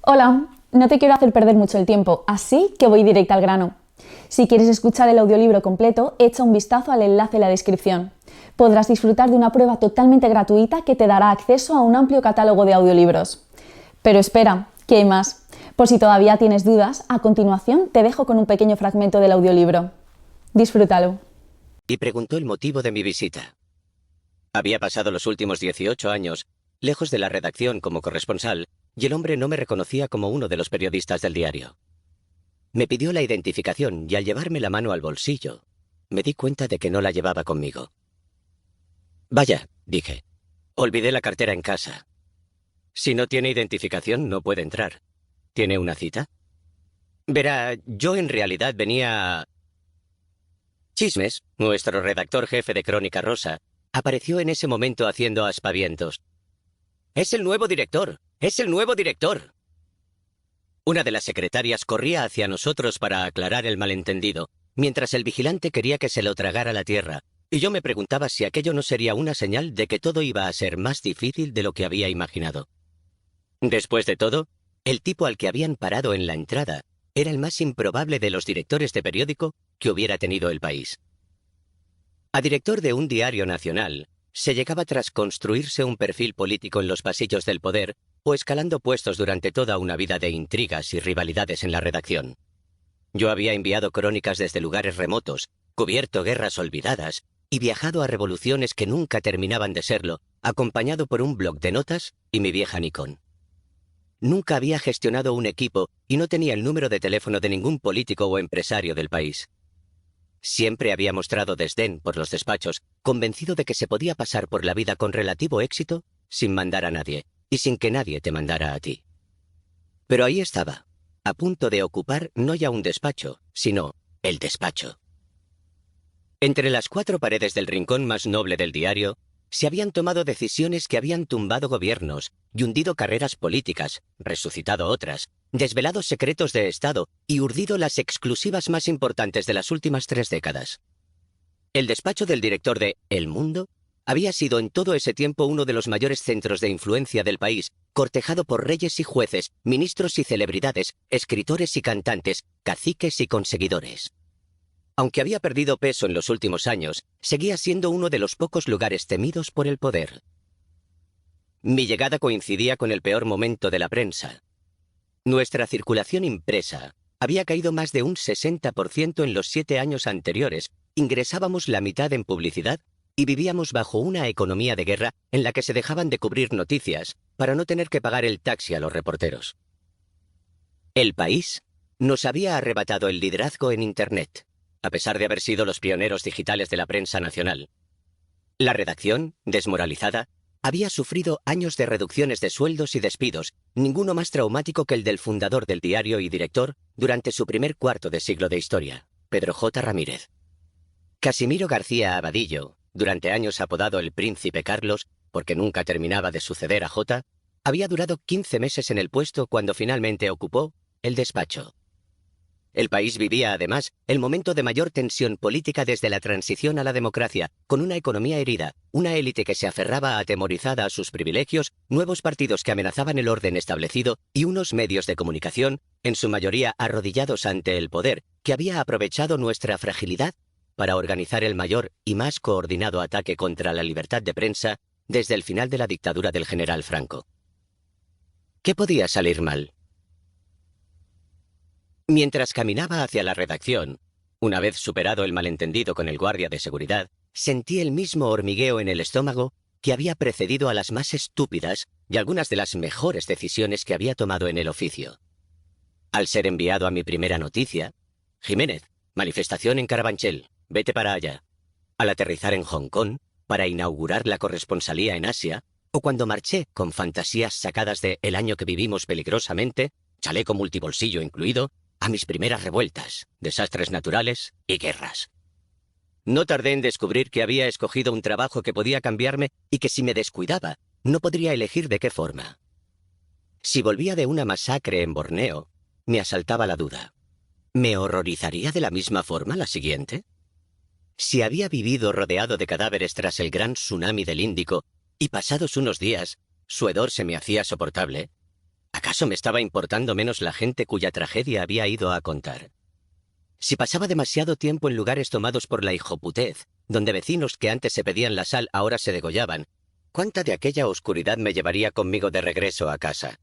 Hola, no te quiero hacer perder mucho el tiempo, así que voy directa al grano. Si quieres escuchar el audiolibro completo, echa un vistazo al enlace en la descripción. Podrás disfrutar de una prueba totalmente gratuita que te dará acceso a un amplio catálogo de audiolibros. Pero espera, que hay más. Por si todavía tienes dudas, a continuación te dejo con un pequeño fragmento del audiolibro. Disfrútalo. Y preguntó el motivo de mi visita. Había pasado los últimos 18 años, lejos de la redacción como corresponsal, y el hombre no me reconocía como uno de los periodistas del diario. Me pidió la identificación y al llevarme la mano al bolsillo, me di cuenta de que no la llevaba conmigo. Vaya, dije, olvidé la cartera en casa. Si no tiene identificación, no puede entrar. ¿Tiene una cita? Verá, yo en realidad venía... Chismes, nuestro redactor jefe de Crónica Rosa, apareció en ese momento haciendo aspavientos. ¡Es el nuevo director! ¡Es el nuevo director! Una de las secretarias corría hacia nosotros para aclarar el malentendido, mientras el vigilante quería que se lo tragara la tierra, y yo me preguntaba si aquello no sería una señal de que todo iba a ser más difícil de lo que había imaginado. Después de todo, el tipo al que habían parado en la entrada era el más improbable de los directores de periódico que hubiera tenido el país. A director de un diario nacional se llegaba tras construirse un perfil político en los pasillos del poder o escalando puestos durante toda una vida de intrigas y rivalidades en la redacción. Yo había enviado crónicas desde lugares remotos, cubierto guerras olvidadas y viajado a revoluciones que nunca terminaban de serlo, acompañado por un bloc de notas y mi vieja Nikon. Nunca había gestionado un equipo y no tenía el número de teléfono de ningún político o empresario del país. Siempre había mostrado desdén por los despachos, convencido de que se podía pasar por la vida con relativo éxito sin mandar a nadie y sin que nadie te mandara a ti. Pero ahí estaba, a punto de ocupar no ya un despacho, sino el despacho. Entre las cuatro paredes del rincón más noble del diario, se habían tomado decisiones que habían tumbado gobiernos y hundido carreras políticas, resucitado otras, desvelado secretos de Estado y urdido las exclusivas más importantes de las últimas 3 décadas. El despacho del director de El Mundo había sido en todo ese tiempo uno de los mayores centros de influencia del país, cortejado por reyes y jueces, ministros y celebridades, escritores y cantantes, caciques y conseguidores. Aunque había perdido peso en los últimos años, seguía siendo uno de los pocos lugares temidos por el poder. Mi llegada coincidía con el peor momento de la prensa. Nuestra circulación impresa había caído más de un 60% en los 7 años anteriores, ingresábamos la mitad en publicidad y vivíamos bajo una economía de guerra en la que se dejaban de cubrir noticias para no tener que pagar el taxi a los reporteros. El País nos había arrebatado el liderazgo en Internet, a pesar de haber sido los pioneros digitales de la prensa nacional. La redacción, desmoralizada, había sufrido años de reducciones de sueldos y despidos, ninguno más traumático que el del fundador del diario y director durante su primer cuarto de siglo de historia, Pedro J. Ramírez. Casimiro García Abadillo, durante años apodado el Príncipe Carlos, porque nunca terminaba de suceder a J., había durado 15 meses en el puesto cuando finalmente ocupó el despacho. El país vivía, además, el momento de mayor tensión política desde la transición a la democracia, con una economía herida, una élite que se aferraba atemorizada a sus privilegios, nuevos partidos que amenazaban el orden establecido y unos medios de comunicación, en su mayoría arrodillados ante el poder, que había aprovechado nuestra fragilidad para organizar el mayor y más coordinado ataque contra la libertad de prensa desde el final de la dictadura del general Franco. ¿Qué podía salir mal? Mientras caminaba hacia la redacción, una vez superado el malentendido con el guardia de seguridad, sentí el mismo hormigueo en el estómago que había precedido a las más estúpidas y algunas de las mejores decisiones que había tomado en el oficio. Al ser enviado a mi primera noticia, Jiménez, manifestación en Carabanchel, vete para allá. Al aterrizar en Hong Kong, para inaugurar la corresponsalía en Asia, o cuando marché con fantasías sacadas de El año que vivimos peligrosamente, chaleco multibolsillo incluido, a mis primeras revueltas, desastres naturales y guerras. No tardé en descubrir que había escogido un trabajo que podía cambiarme y que si me descuidaba, no podría elegir de qué forma. Si volvía de una masacre en Borneo, me asaltaba la duda. ¿Me horrorizaría de la misma forma la siguiente? Si había vivido rodeado de cadáveres tras el gran tsunami del Índico y pasados unos días, su hedor se me hacía soportable, ¿Acaso me estaba importando menos la gente cuya tragedia había ido a contar? Si pasaba demasiado tiempo en lugares tomados por la hijoputez, donde vecinos que antes se pedían la sal ahora se degollaban, ¿cuánta de aquella oscuridad me llevaría conmigo de regreso a casa?